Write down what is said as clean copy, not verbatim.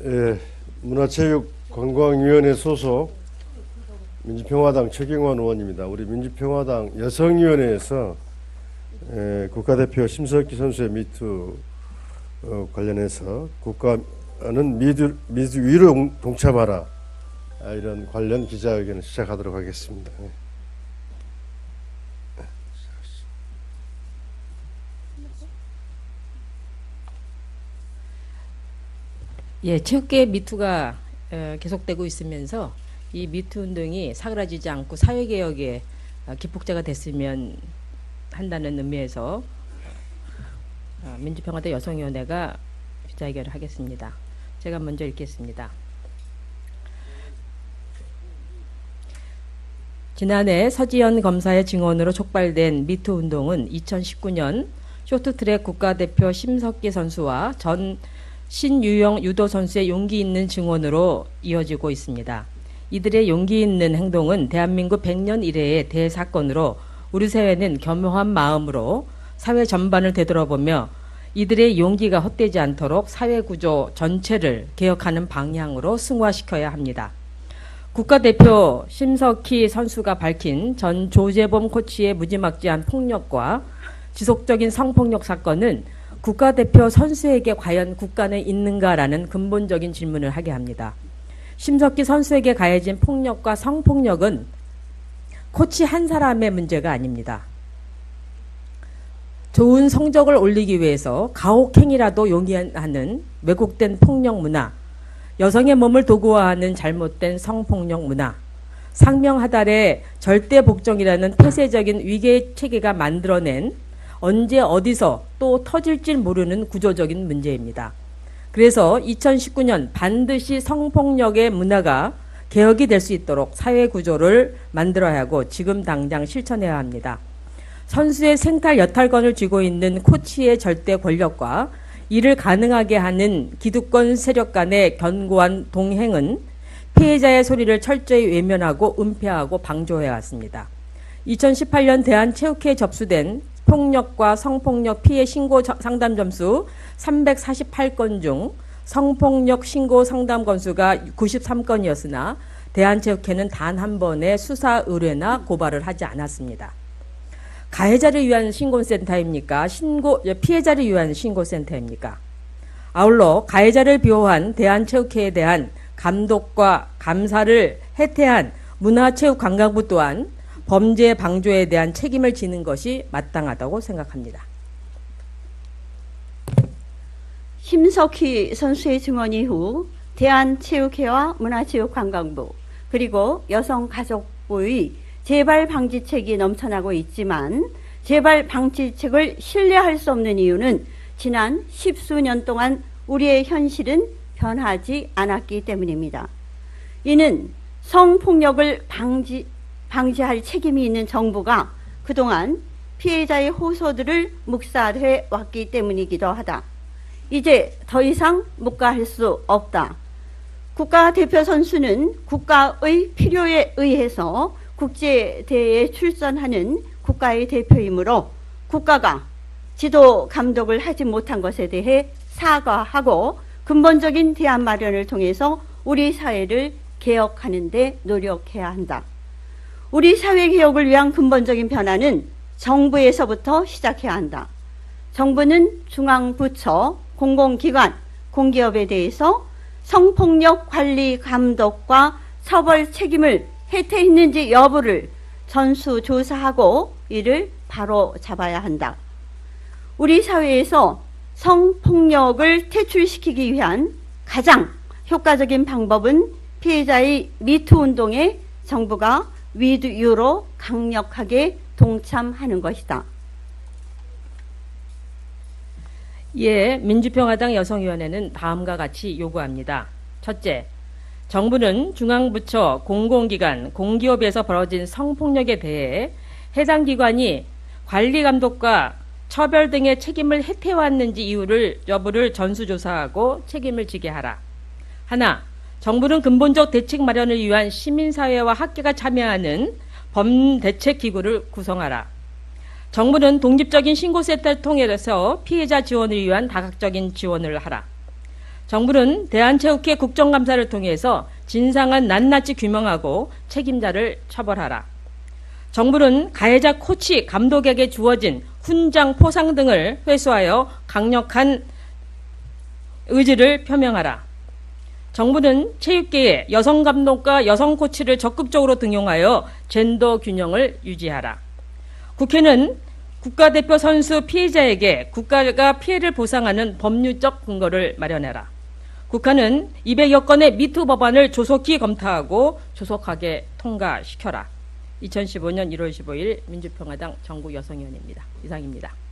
예, 문화체육관광위원회 소속 민주평화당 최경환 의원입니다. 우리 민주평화당 여성위원회에서 국가대표 심석희 선수의 미투 관련해서 국가는 미투 위로 동참하라, 이런 관련 기자회견을 시작하도록 하겠습니다. 예, 체육계 미투가 계속되고 있으면서 이 미투 운동이 사그라지지 않고 사회개혁의 기폭제가 됐으면 한다는 의미에서 민주평화당 여성위원회가 기자회견을 하겠습니다. 제가 먼저 읽겠습니다. 지난해 서지현 검사의 증언으로 촉발된 미투 운동은 2019년 쇼트트랙 국가대표 심석희 선수와 전 신유영 유도 선수의 용기 있는 증언으로 이어지고 있습니다. 이들의 용기 있는 행동은 대한민국 100년 이래의 대사건으로 우리 사회는 겸허한 마음으로 사회 전반을 되돌아보며 이들의 용기가 헛되지 않도록 사회구조 전체를 개혁하는 방향으로 승화시켜야 합니다. 국가대표 심석희 선수가 밝힌 전 조재범 코치의 무지막지한 폭력과 지속적인 성폭력 사건은 국가대표 선수에게 과연 국가는 있는가라는 근본적인 질문을 하게 합니다. 심석희 선수에게 가해진 폭력과 성폭력은 코치 한 사람의 문제가 아닙니다. 좋은 성적을 올리기 위해서 가혹행위라도 용인하는 왜곡된 폭력 문화, 여성의 몸을 도구화하는 잘못된 성폭력 문화, 상명하달의 절대 복종이라는 폐쇄적인 위계 체계가 만들어낸 언제 어디서 또 터질지 모르는 구조적인 문제입니다. 그래서 2019년 반드시 성폭력의 문화가 개혁이 될 수 있도록 사회 구조를 만들어야 하고 지금 당장 실천해야 합니다. 선수의 생탈 여탈권을 쥐고 있는 코치의 절대 권력과 이를 가능하게 하는 기득권 세력 간의 견고한 동행은 피해자의 소리를 철저히 외면하고 은폐하고 방조해 왔습니다. 2018년 대한체육회에 접수된 폭력과 성폭력 피해 신고 상담 점수 348건 중 성폭력 신고 상담 건수가 93건이었으나 대한체육회는 단 한 번의 수사 의뢰나 고발을 하지 않았습니다. 가해자를 위한 신고센터입니까? 피해자를 위한 신고센터입니까? 아울러 가해자를 비호한 대한체육회에 대한 감독과 감사를 해태한 문화체육관광부 또한 범죄 방조에 대한 책임을 지는 것이 마땅하다고 생각합니다. 심석희 선수의 증언 이후 대한체육회와 문화체육관광부 그리고 여성가족부의 재발 방지책이 넘쳐나고 있지만 재발 방지책을 신뢰할 수 없는 이유는 지난 10수년 동안 우리의 현실은 변하지 않았기 때문입니다. 이는 성폭력을 방지할 책임이 있는 정부가 그동안 피해자의 호소들을 묵살해 왔기 때문이기도 하다. 이제 더 이상 묵과할 수 없다. 국가대표 선수는 국가의 필요에 의해서 국제대회에 출전하는 국가의 대표이므로 국가가 지도 감독을 하지 못한 것에 대해 사과하고 근본적인 대안 마련을 통해서 우리 사회를 개혁하는 데 노력해야 한다. 우리 사회 개혁을 위한 근본적인 변화는 정부에서부터 시작해야 한다. 정부는 중앙부처, 공공기관, 공기업에 대해서 성폭력 관리 감독과 처벌 책임을 해태했는지 여부를 전수조사하고 이를 바로 잡아야 한다. 우리 사회에서 성폭력을 퇴출시키기 위한 가장 효과적인 방법은 피해자의 미투 운동에 정부가 위유로 강력하게 동참하는 것이다. 예, 민주평화당 여성위원회는 다음과 같이 요구합니다. 첫째, 정부는 중앙부처, 공공기관, 공기업에서 벌어진 성폭력에 대해 해당 기관이 관리감독과 처벌 등의 책임을 해태왔는지 여부를 전수조사하고 책임을 지게 하라. 하나, 정부는 근본적 대책 마련을 위한 시민사회와 학계가 참여하는 범대책기구를 구성하라. 정부는 독립적인 신고센터를 통해서 피해자 지원을 위한 다각적인 지원을 하라. 정부는 대한체육회 국정감사를 통해서 진상은 낱낱이 규명하고 책임자를 처벌하라. 정부는 가해자 코치, 감독에게 주어진 훈장, 포상 등을 회수하여 강력한 의지를 표명하라. 정부는 체육계에 여성 감독과 여성 코치를 적극적으로 등용하여 젠더 균형을 유지하라. 국회는 국가대표 선수 피해자에게 국가가 피해를 보상하는 법률적 근거를 마련해라. 국회는 200여 건의 미투 법안을 조속히 검토하고 조속하게 통과시켜라. 2015년 1월 15일 민주평화당 정국 여성위원회입니다. 이상입니다.